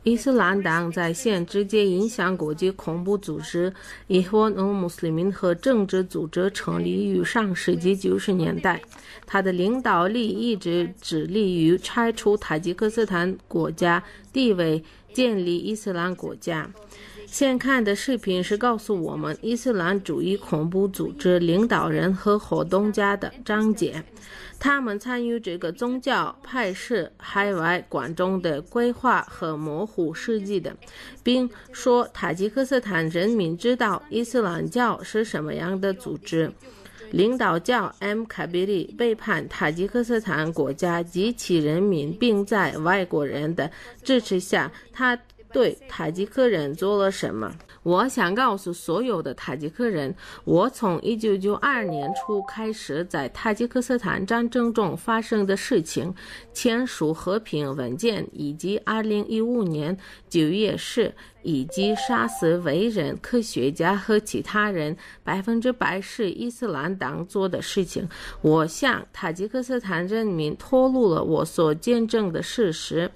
伊斯兰党在现直接影响国际恐怖组织伊霍恩穆斯林民和政治组织成立于上世纪90年代。他的领导力一直致力于拆除塔吉克斯坦国家地位，建立伊斯兰国家。现看的视频是告诉我们伊斯兰主义恐怖组织领导人和活动家的章节，他们参与这个宗教派系海外观众的规划和模糊事迹的，并说塔吉克斯坦人民知道伊斯兰教是什么样的组织。领导教 M. 卡比里背叛塔吉克斯坦国家及其人民，并在外国人的支持下，他对塔吉克人做了什么？我想告诉所有的塔吉克人，我从1992年初开始在塔吉克斯坦战争中发生的事情，签署和平文件，以及2015年9月10以及杀死伟人、科学家和其他人100%是伊斯兰党做的事情。我向塔吉克斯坦人民透露了我所见证的事实。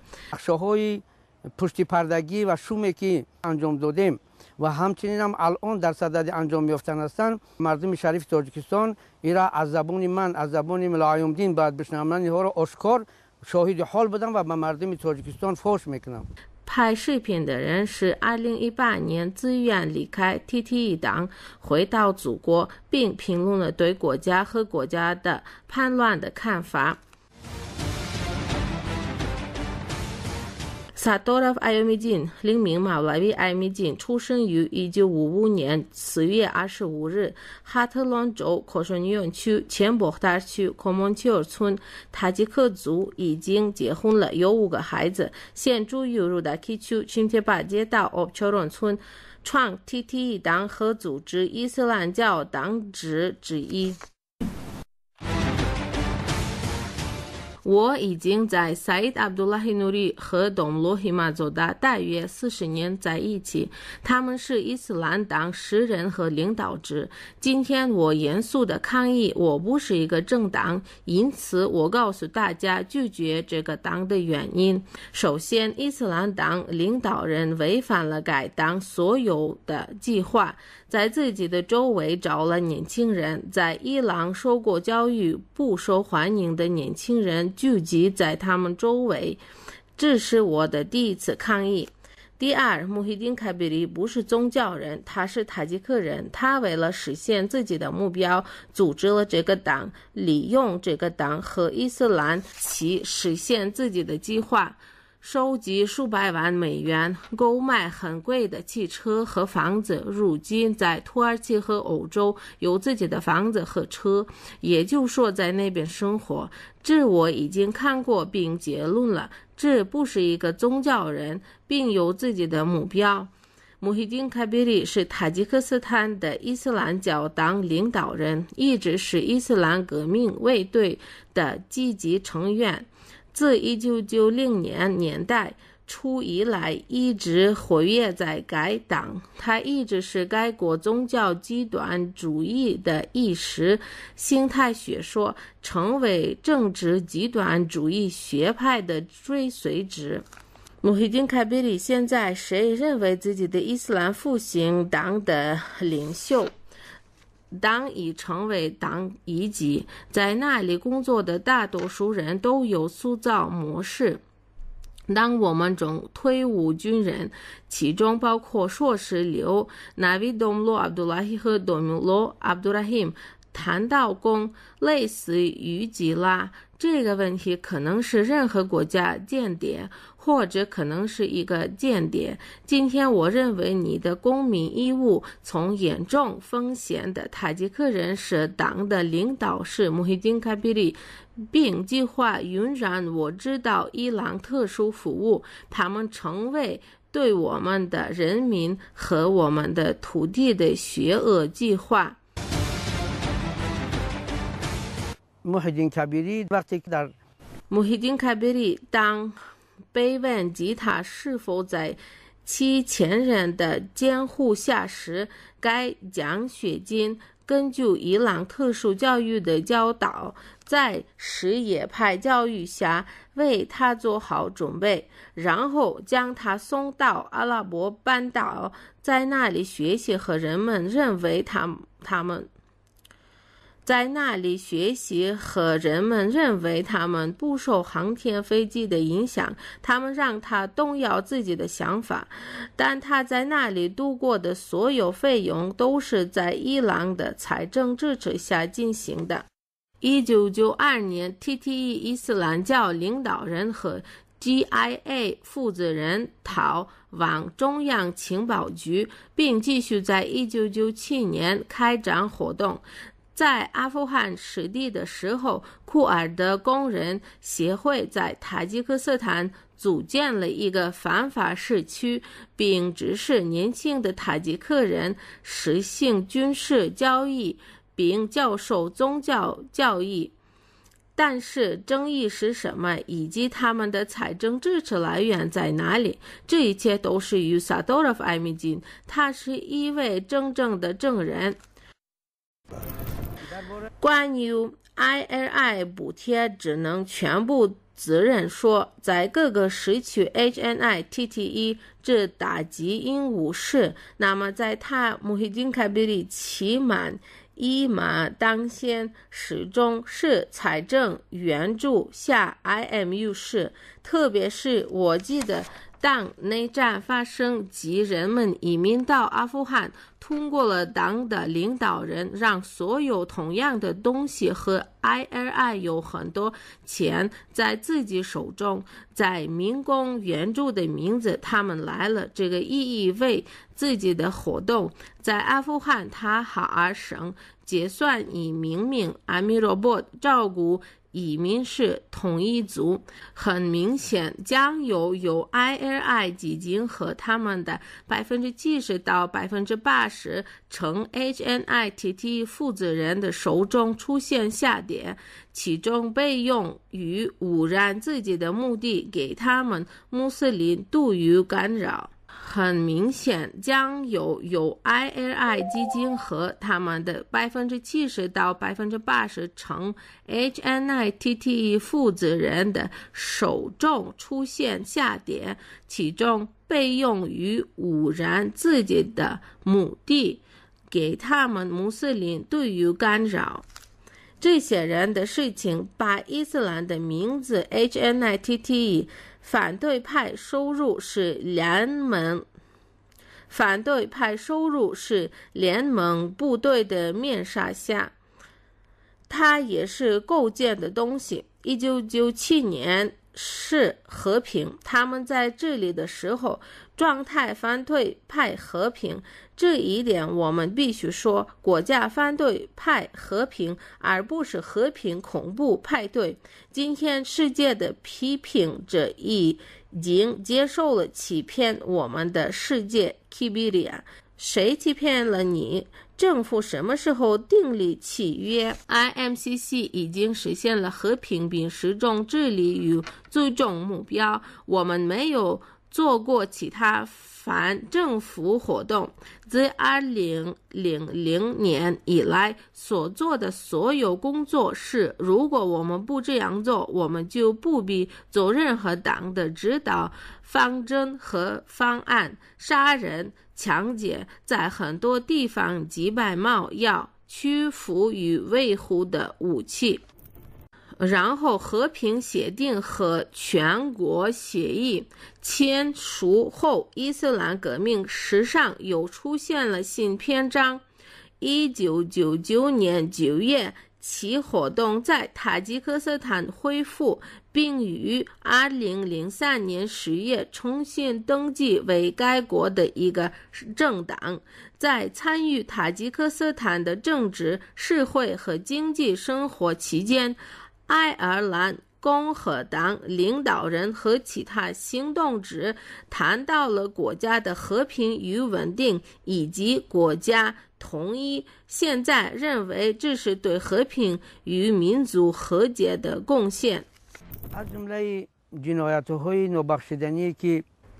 پشتی‌پردگی و شومی که انجام دادیم و همچنین هم الان در صدد انجام یافتن هستند. مردم شریف تاجیکستان ایرا از زبان من، از زبان ملایم دین باید بشنوند، اینها را آشکار شاهد حال بدم و به مردم تاجیکستان فحش میکنم。拍视频的人是2018年自愿离开 TTE 党，回到祖国，并评论了对国家和国家的叛乱的看法。萨多拉夫艾尤米金，另名马拉维艾米金，出生于1955年4月25日，哈特兰州科什尼院区前博达区科蒙切尔村，塔吉克族，已经结婚了，有5个孩子，现住于鲁达基区钦铁巴街道奥乔伦村，创 TTE 党和组织伊斯兰教党之一。我已经在萨伊德·阿卜杜拉希·努里和东罗希马佐达大约40年在一起，他们是伊斯兰党诗人和领导者。今天我严肃地抗议，我不是一个政党，因此我告诉大家拒绝这个党的原因。首先，伊斯兰党领导人违反了该党所有的计划，在自己的周围找了年轻人，在伊朗受过教育不受欢迎的年轻人聚集在他们周围，这是我的第一次抗议。第二，穆希丁凯比里不是宗教人，他是塔吉克人，他为了实现自己的目标，组织了这个党，利用这个党和伊斯兰其实现自己的计划，收集数百万美元，购买很贵的汽车和房子，如今在土耳其和欧洲有自己的房子和车，也就是说在那边生活。这我已经看过并结论了，这不是一个宗教人，并有自己的目标。穆希丁凯比里是塔吉克斯坦的伊斯兰教党领导人，一直是伊斯兰革命卫队的积极成员。自1990年代初以来一直活跃在该党，他一直是该国宗教极端主义的意识形态学说，成为政治极端主义学派的追随者。穆希丁凯比里现在谁认为自己的伊斯兰复兴党的领袖？党已成为党一级，在那里工作的大多数人都有塑造模式。当我们中退伍军人，其中包括硕士留纳维东罗阿卜杜拉希和多姆罗阿卜杜拉希谈到公类似于吉拉，这个问题可能是任何国家间谍，或者可能是一个间谍。今天我认为你的公民义务从严重风险的塔吉克人是党的领导是穆希丁凯比里，并计划允让我知道伊朗特殊服务，他们成为对我们的人民和我们的土地的邪恶计划。穆希丁凯比里当被问及他是否在其前任的监护下时该奖学金根据伊朗特殊教育的教导，在什叶派教育下为他做好准备，然后将他送到阿拉伯半岛，在那里学习和人们认为他们不受航天飞机的影响，他们让他动摇自己的想法，但他在那里度过的所有费用都是在伊朗的财政支持下进行的。1992年 TTE 伊斯兰教领导人和 GIA 负责人逃往中央情报局，并继续在1997年开展活动。在阿富汗失地的时候，库尔德工人协会在塔吉克斯坦组建了一个反法市区，并指示年轻的塔吉克人实行军事教育，并教授宗教教义。但是争议是什么，以及他们的财政支持来源在哪里，这一切都是与萨多罗夫艾米金，他是一位真正的证人。关于 ILI 补贴只能全部责任说，在各个时区 HNI TTE 这打击鹦鹉式，那么在他穆希金凯比里期满伊马当先始终是财政援助下 IMU 式，特别是我记得当内战发生及人们移民到阿富汗，通过了党的领导人让所有同样的东西和 ILI 有很多钱在自己手中，在民工援助的名字，他们来了，这个意义为自己的活动。在阿富汗塔哈尔省结算以明命阿米罗波照顾移民是统一族，很明显将由 ILI 基金和他们的 70%到 80% 从 HNI TTE 负责人的手中出现下跌，其中被用于污染自己的目的，给他们穆斯林度于干扰。很明显将由 ILI 基金和他们的 70% 到 80% 从 HNI TTE 负责人的手中出现下跌，其中被用于污染自己的目的，给他们穆斯林对于干扰。这些人的事情把伊斯兰的名字 HNI TTE 反对派收入是联盟部队的面纱下，它也是构建的东西。1997年是和平，他们在这里的时候状态反对派和平，这一点我们必须说，国家反对派和平，而不是和平恐怖派对。今天世界的批评者已经接受了欺骗我们的世界 Kibiria， 谁欺骗了你？政府什么时候订立契约？ IMCC 已经实现了和平，并始终致力于最终目标。我们没有做过其他反政府活动。自2000年以来所做的所有工作是，如果我们不这样做，我们就不必做任何党的指导方针和方案。杀人、抢劫，在很多地方几百毛要屈服于维护的武器。然后和平协定和全国协议签署后，伊斯兰革命史上又出现了新篇章。1999年9月，其活动在塔吉克斯坦恢复，并于2003年10月重新登记为该国的一个政党。在参与塔吉克斯坦的政治、社会和经济生活期间，爱尔兰共和党领导人和其他行动者谈到了国家的和平与稳定以及国家统一，现在认为这是对和平与民族和解的贡献。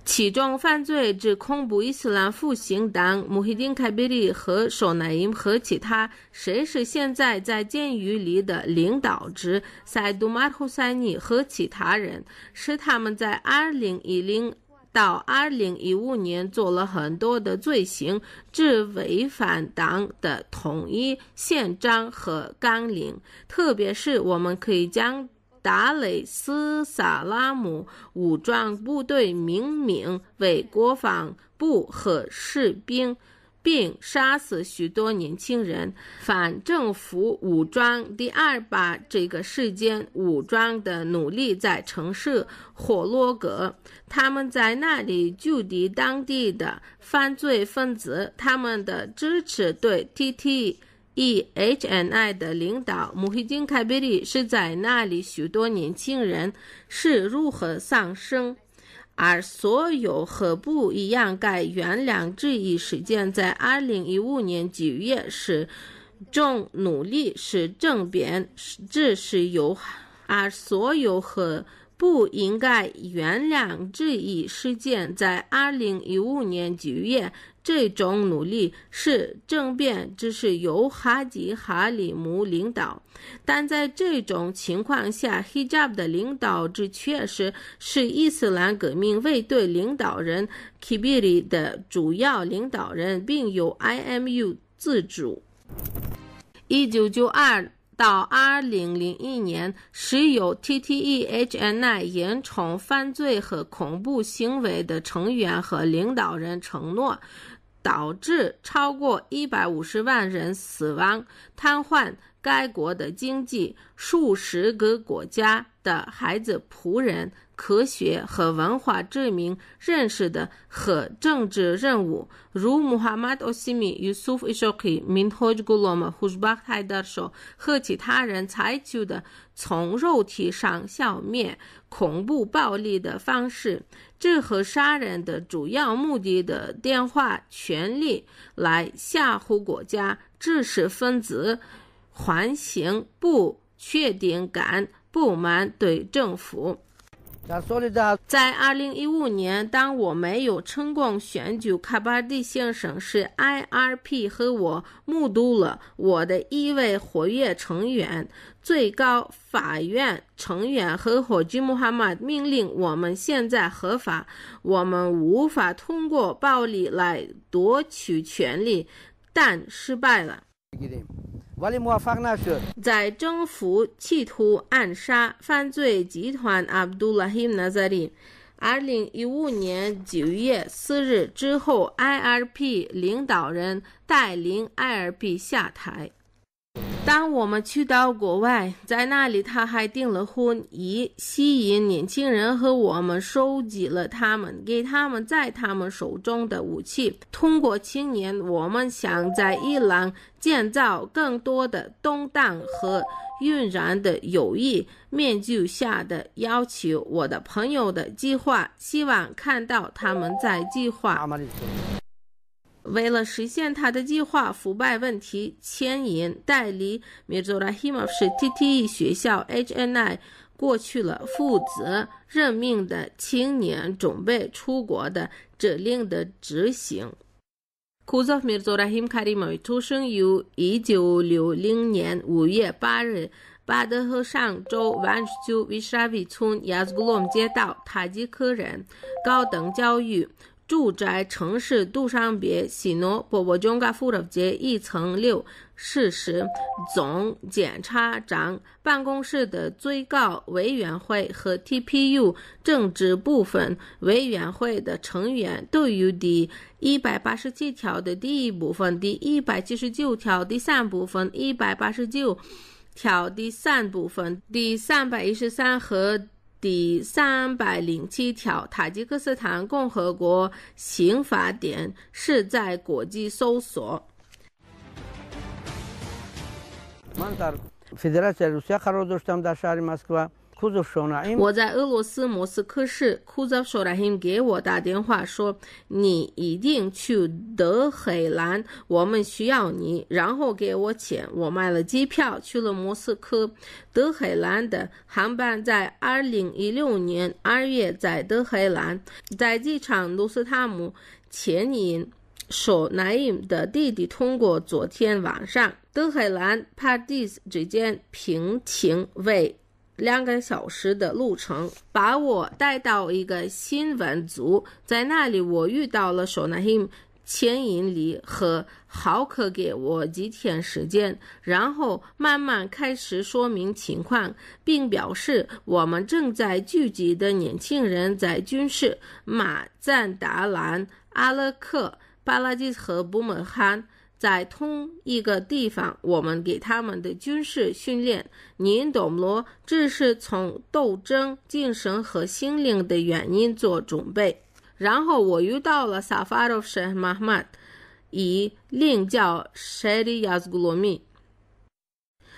其中犯罪指恐怖伊斯兰复兴党穆希丁·凯比里和首乃因和其他谁是现在在监狱里的领导者塞杜马胡塞尼和其他人，是他们在2010到2015年做了很多的罪行，致违反党的统一宪章和纲领。特别是我们可以将达雷斯萨拉姆武装部队命名为国防部和士兵，并杀死许多年轻人。反政府武装第二把这个事件武装的努力在城市霍洛格，他们在那里驻敌当地的犯罪分子，他们的支持对 TTEHNI 的领导穆希丁·凯比里是在那里许多年轻人是如何丧生。而所有和不一样该原谅这一事件在2015年9月是中努力是政变，这是由而所有和不应该原谅这一事件在2015年9月这种努力是政变，这是由哈吉·哈里姆领导。但在这种情况下 Hijab 的领导者确实是伊斯兰革命卫队领导人 Kibiri 的主要领导人，并由 IMU 自主。1992到2001年是由 TTEHNI 严重犯罪和恐怖行为的成员和领导人承诺，导致超过150万人死亡，瘫痪该国的经济，数十个国家的孩子、仆人、科学和文化殖民认识的和政治任务，如穆罕默德·奥西米、Yusuf Ishaqi、Minhaj Ghulam、Hujbak Haidar和其他人采取的从肉体上消灭恐怖暴力的方式，这和杀人的主要目的的电话权力来吓唬国家知识分子，唤醒不确定感、不满对政府。在2015年，当我没有成功选举卡巴蒂先生时， IRP 和我目睹了我的一位活跃成员，最高法院成员和霍吉穆罕默德命令我们现在合法，我们无法通过暴力来夺取权利，但失败了。在政府企图暗杀犯罪集团阿卜杜拉希·纳扎里2015年9月4日之后， IRP 领导人带领 IRP 下台。当我们去到国外，在那里他还订了婚，以吸引年轻人和我们收集了他们，给他们在他们手中的武器。通过青年，我们想在伊朗建造更多的动荡和晕染的友谊面具下的要求。我的朋友的计划，希望看到他们在计划。为了实现他的计划，腐败问题牵引代理米佐拉希莫夫是 TTE 学校 HNI 过去了负责任命的青年准备出国的指令的执行。库佐夫米佐拉希卡里莫出生于1960年5月8日巴德河上州万州维沙维村亚兹古隆街道，塔吉克人，高等教育，住在城市杜尚别西诺波波中嘎富勒街1层6，是总检察长办公室的最高委员会和 TPU 政治部分委员会的成员，对于第187条的第1部分、第179条第3部分、189条第3部分、第313和第307条塔吉克斯坦共和国刑法典是在国际搜索。من در فدراسیون روسیه قرار داشتم در شهر مسکو. 我在俄罗斯莫斯科市，库兹索拉辛给我打电话说，你一定去德黑兰，我们需要你，然后给我钱。我买了机票去了莫斯科。德黑兰的航班在2016年2月在德黑兰，在机场卢斯塔姆前引索奈因的弟弟通过昨天晚上德黑兰帕蒂斯之间平行为2个小时的路程，把我带到一个新闻组，在那里我遇到了索奈因牵引里和豪克给我几天时间，然后慢慢开始说明情况，并表示我们正在聚集的年轻人在军事马赞达兰、阿勒克、巴拉基斯和布姆罕在同一个地方，我们给他们的军事训练，您懂了，这是从斗争精神和心灵的原因做准备。然后我遇到了萨法罗夫什马哈马，以另叫谢里亚兹古罗米。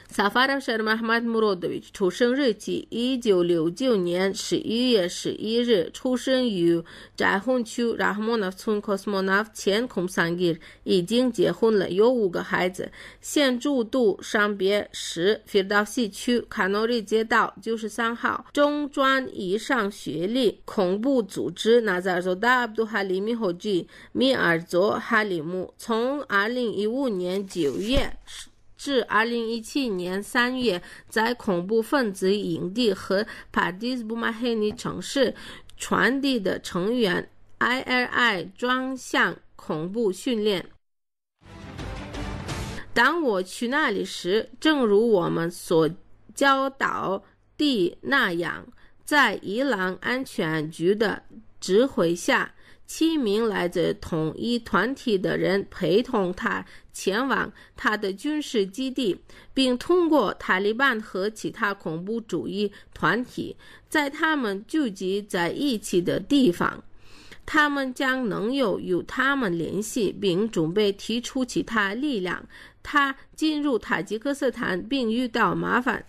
萨法罗夫什马哈马穆罗多维奇出生日期1969年11月11日，出生于扎洪区拉赫莫纳夫村科斯莫纳夫前孔桑吉尔，已经结婚了，有5个孩子。现住杜上别市菲尔道西区卡诺里街道93号，中专以上学历。恐怖组织纳扎尔佐达阿卜杜哈里米霍吉米尔佐哈里姆，从2015年9月至2017年3月，在恐怖分子营地和帕蒂斯布马黑尼城市传递的成员 IRI 专项恐怖训练。当我去那里时，正如我们所教导的那样，在伊朗安全局的指挥下，7名来自同一团体的人陪同他前往他的军事基地，并通过塔利班和其他恐怖主义团体在他们聚集在一起的地方，他们将能有与他们联系，并准备提出其他力量。他进入塔吉克斯坦并遇到麻烦。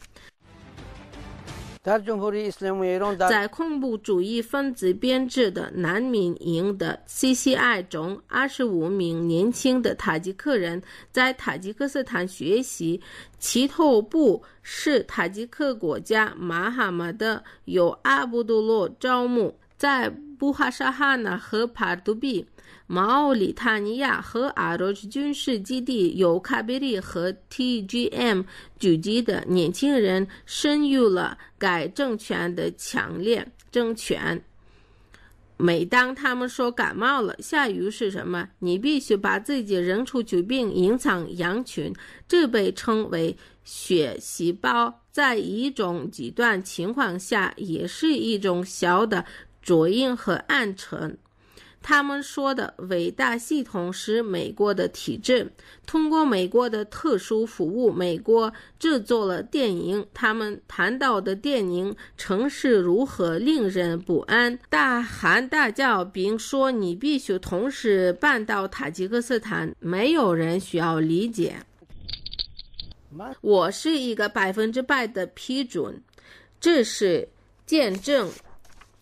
在恐怖主义分子编制的难民营的 CCI 中，25名年轻的塔吉克人在塔吉克斯坦学习，其头部是塔吉克国家马哈马德由阿卜杜洛招募，在布哈沙哈纳和帕杜比、马奥里塔尼亚和阿罗什军事基地由卡比利和 TGM 聚集的年轻人深入了该政权的强烈政权。每当他们说感冒了，下雨是什么，你必须把自己扔出去并隐藏羊群，这被称为血细胞。在一种极端情况下，也是一种小的浊音和暗沉。他们说的伟大系统是美国的体制，通过美国的特殊服务，美国制作了电影。他们谈到的电影城市如何令人不安，大喊大叫，并说你必须同时搬到塔吉克斯坦，没有人需要理解。我是一个100%的批准，这是见证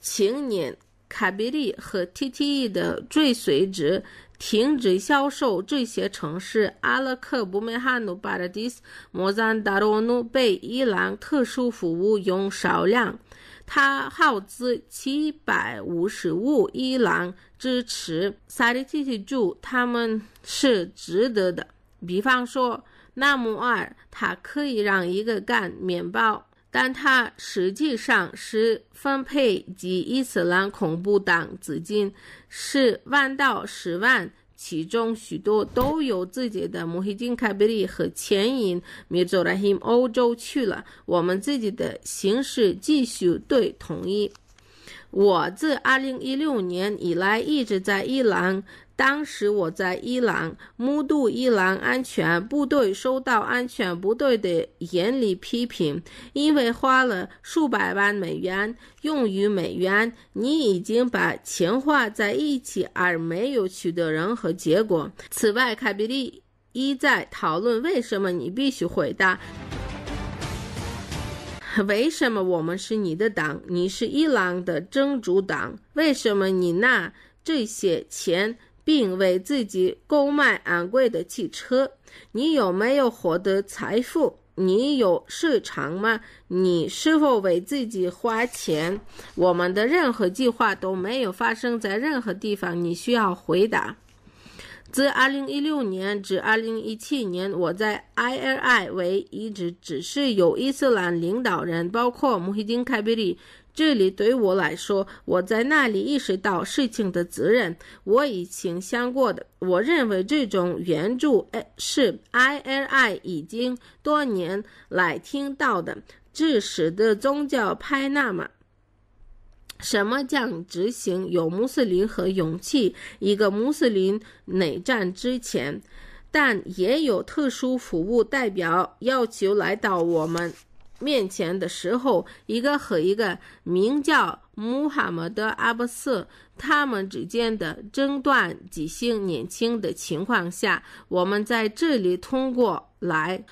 青年卡比利和 TTE 的追随者停止销售这些城市。阿勒克、布梅哈努、巴拉迪斯、莫赞达罗努被伊朗特殊服务用少量，他耗资755伊朗支持萨利提提住，他们是值得的。比方说纳姆尔，它可以让一个干面包，但它实际上是分配及伊斯兰恐怖党资金，10万到10万，其中许多都有自己的穆希金卡比里和牵引米佐拉辛欧洲去了，我们自己的形势继续对统一。我自2016年以来一直在伊朗，当时我在伊朗目睹伊朗安全部队受到安全部队的严厉批评，因为花了数百万美元用于美元，你已经把钱花在一起而没有取得任何结果。此外，卡比利一再讨论为什么你必须回答为什么我们是你的党？你是伊朗的真主党，为什么你拿这些钱并为自己购买昂贵的汽车？你有没有获得财富？你有市场吗？你是否为自己花钱？我们的任何计划都没有发生在任何地方，你需要回答。自2016年至2017年，我在 IRI 为一直只是有伊斯兰领导人，包括穆希丁·凯比里。这里对我来说，我在那里意识到事情的责任。我以前想过的，我认为这种援助是 IRI 已经多年来听到的，这使得宗教派那么什么将执行有穆斯林和勇气一个穆斯林内战之前，但也有特殊服务代表要求来到我们面前的时候，一个和一个名叫穆罕默德·阿巴斯他们之间的争端进行年轻的情况下，我们在这里通过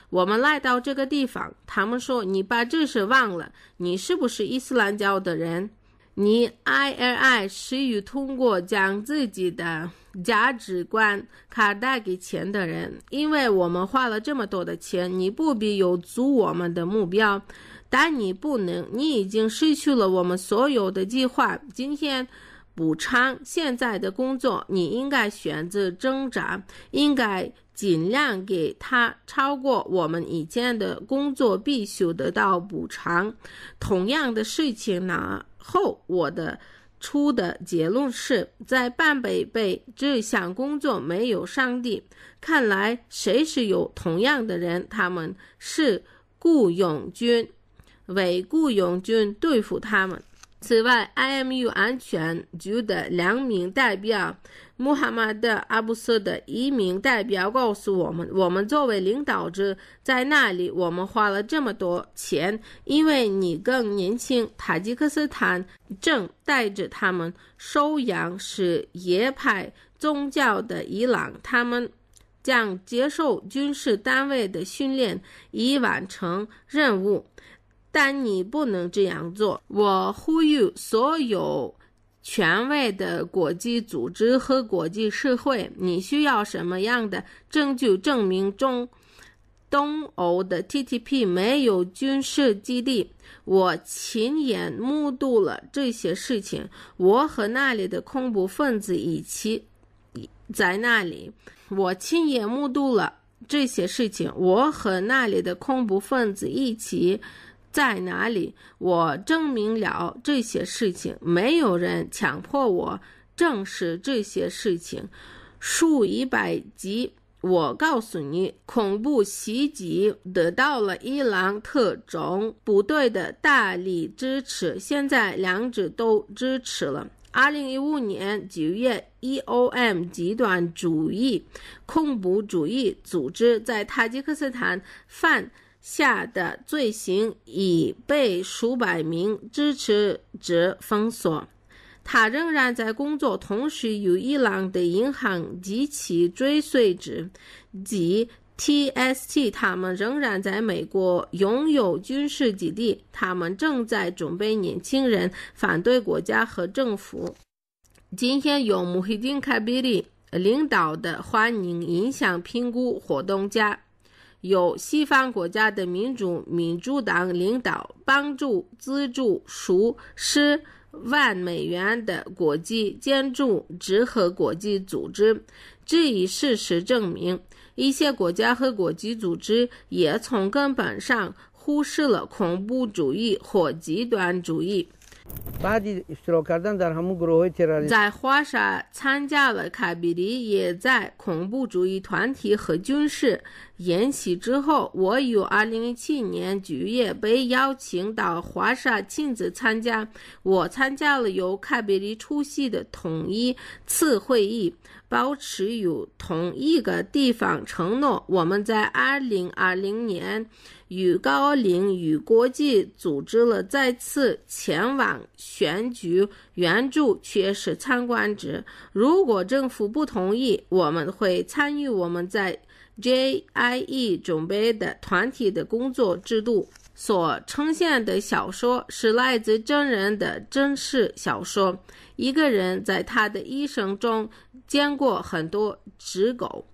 我们来到这个地方。他们说，你把这事忘了，你是不是伊斯兰教的人？你 IRI 是与通过将自己的价值观卡带给钱的人，因为我们花了这么多的钱，你不必有足我们的目标，但你不能，你已经失去了我们所有的计划。今天补偿现在的工作，你应该选择挣扎，应该尽量给他超过我们以前的工作必须得到补偿。同样的事情呢后，我的出的结论是，在半北贝这项工作没有上帝。看来谁是有同样的人，他们是雇佣军，为雇佣军对付他们。此外 IMU 安全局的2名代表，穆罕默德·阿布斯的1名代表告诉我们，我们作为领导者在那里，我们花了这么多钱，因为你更年轻。塔吉克斯坦正带着他们收养什叶派宗教的伊朗，他们将接受军事单位的训练以完成任务。但你不能这样做。我呼吁所有权威的国际组织和国际社会，你需要什么样的证据证明东欧的 TTP 没有军事基地？我亲眼目睹了这些事情，我和那里的恐怖分子一起在那里。我亲眼目睹了这些事情，我和那里的恐怖分子一起在哪里？我证明了这些事情，没有人强迫我证实这些事情。数100集，我告诉你，恐怖袭击得到了伊朗特种部队的大力支持，现在两者都支持了。2015年9月 EOM 极端主义恐怖主义组织在塔吉克斯坦犯下的罪行已被数百名支持者封锁。他仍然在工作，同时与伊朗的银行及其追随者及 TST 他们仍然在美国拥有军事基地，他们正在准备年轻人反对国家和政府。今天由穆希丁·凯比里领导的欢迎影响评估活动家，由西方国家的民主党领导，帮助资助数10万美元的国际建筑职和国际组织。这一事实证明，一些国家和国际组织也从根本上忽视了恐怖主义或极端主义。在华沙参加了卡比里也在恐怖主义团体和军事演习之后，我于2017年9月被邀请到华沙亲自参加。我参加了由卡比里出席的同一次会议，保持与同一个地方承诺。我们在2020年与高龄与国际组织了再次前往选举援助，却是参观者。如果政府不同意，我们会参与我们在 JIE 准备的团体的工作制度。所呈现的小说是来自真人的真实小说。一个人在他的一生中见过很多只狗，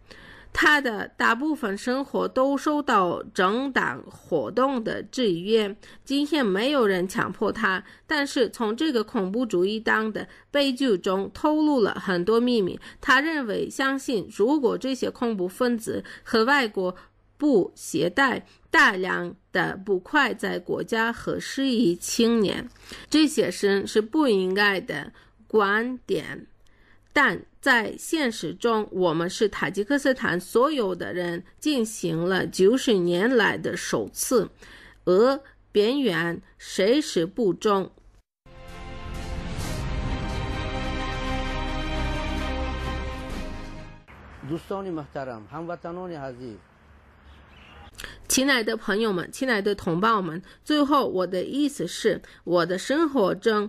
他的大部分生活都受到政党活动的制约。今天没有人强迫他，但是从这个恐怖主义党的悲剧中透露了很多秘密。他认为相信，如果这些恐怖分子和外国不携带大量的捕快在国家和失忆青年，这些是不应该的观点。但在现实中，我们是塔吉克斯坦所有的人进行了90年来的首次俄边缘谁是不忠。亲爱的朋友们，亲爱的同胞们，最后我的意思是，我的生活中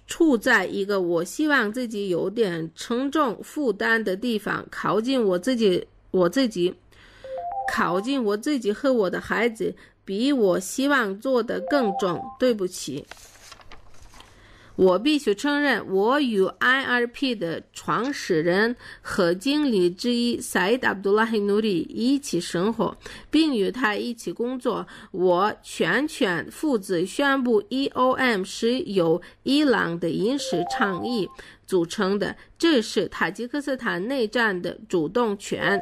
处在一个我希望自己有点沉重负担的地方，靠近我自己和我的孩子，比我希望做的更重。对不起，我必须承认，我与 IRP 的创始人和经理之一 Said Abdullahi Nouri 一起生活，并与他一起工作。我全权负责宣布 EOM 是由伊朗的饮食倡议组成的，这是塔吉克斯坦内战的主动权。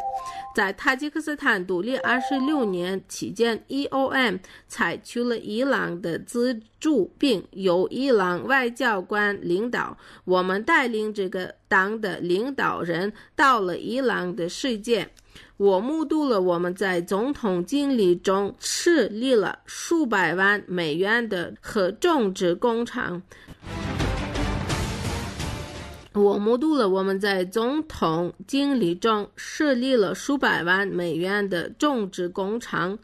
在塔吉克斯坦独立26年期间， EOM 采取了伊朗的资助，并由伊朗外交官领导。我们带领这个党的领导人到了伊朗的世界。我目睹了我们在总统经历中设立了数百万美元的和种植工厂。我目睹了我们在总统经历中设立了数百万美元的种植工厂，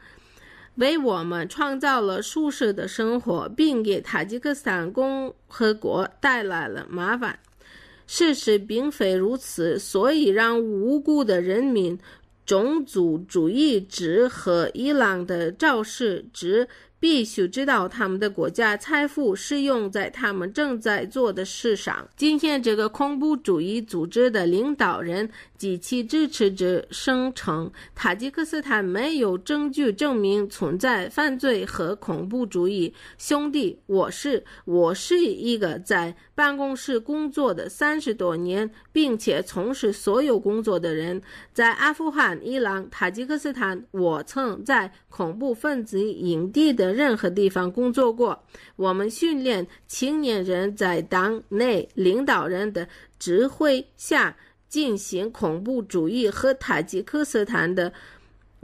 为我们创造了舒适的生活，并给塔吉克斯坦共和国带来了麻烦。事实并非如此，所以让无辜的人民种族主义者和伊朗的肇事者必须知道他们的国家财富是用在他们正在做的事上。今天这个恐怖主义组织的领导人及其支持者声称，塔吉克斯坦没有证据证明存在犯罪和恐怖主义。兄弟，我是一个在办公室工作的30多年，并且从事所有工作的人。在阿富汗、伊朗、塔吉克斯坦，我曾在恐怖分子营地的任何地方工作过。我们训练青年人在党内领导人的指挥下进行恐怖主义和塔吉克斯坦的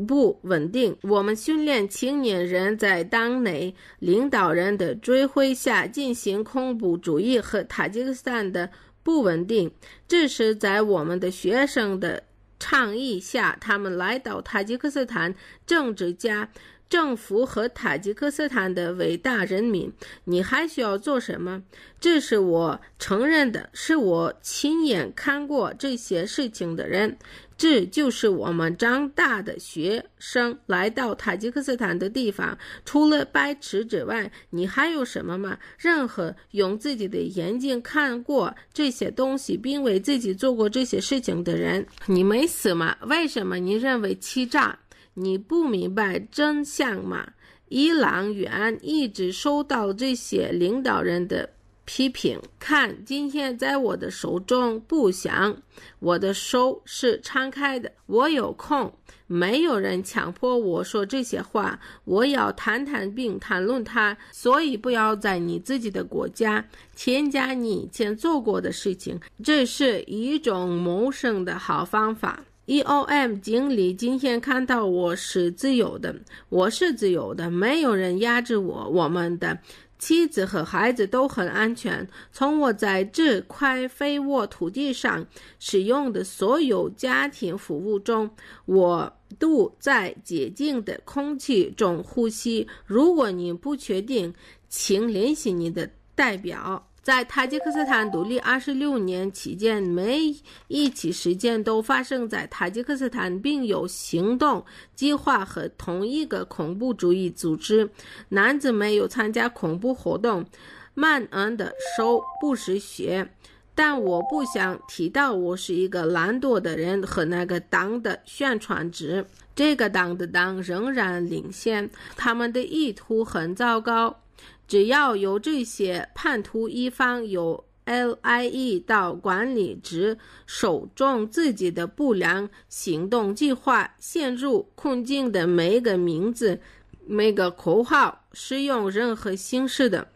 不稳定。我们训练青年人在党内领导人的指挥下进行恐怖主义和塔吉克斯坦的不稳定。这是在我们的学生的倡议下，他们来到塔吉克斯坦，政治家、政府和塔吉克斯坦的伟大人民。你还需要做什么？这是我承认的，是我亲眼看过这些事情的人。这就是我们长大的学生来到塔吉克斯坦的地方。除了白痴之外，你还有什么吗？任何用自己的眼睛看过这些东西并为自己做过这些事情的人，你没死吗？为什么你认为欺诈？你不明白真相吗？伊朗原一直受到这些领导人的批评。看，今天在我的手中不响，我的手是敞开的，我有空，没有人强迫我说这些话，我要谈谈并谈论它。所以不要在你自己的国家添加你以前做过的事情，这是一种谋生的好方法。EOM 经理今天看到我是自由的，我是自由的，没有人压制我，我们的妻子和孩子都很安全。从我在这块肥沃土地上使用的所有家庭服务中，我都在洁净的空气中呼吸。如果你不确定，请联系你的代表。在塔吉克斯坦独立26年期间，每一起事件都发生在塔吉克斯坦，并有行动计划和同一个恐怖主义组织。男子没有参加恐怖活动，曼恩的手不是血，但我不想提到我是一个懒惰的人和那个党的宣传纸。这个党的党仍然领先，他们的意图很糟糕。只要有这些叛徒一方有 LIE 到管理者手中自己的不良行动计划，陷入困境的每一个名字、每个口号，使用任何形式的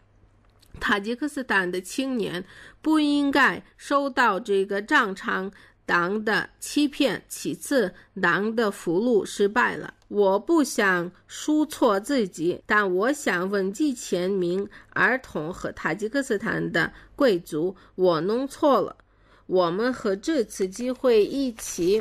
塔吉克斯坦的青年不应该受到这个正常党的欺骗。其次，党的俘虏失败了。我不想说错自己，但我想问几千名儿童和塔吉克斯坦的贵族，我弄错了。我们和这次机会一起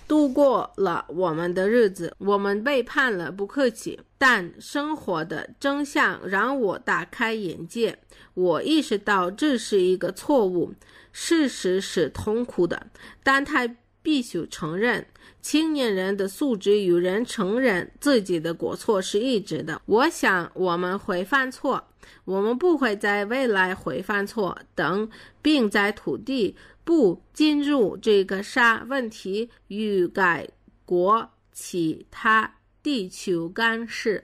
度过了我们的日子，我们背叛了，不客气。但生活的真相让我大开眼界，我意识到这是一个错误。事实是痛苦的，但他必须承认，青年人的素质与人承认自己的过错是一致的。我想我们会犯错，我们不会在未来会犯错等，并在土地不进入这个啥问题与该国其他地区干涉。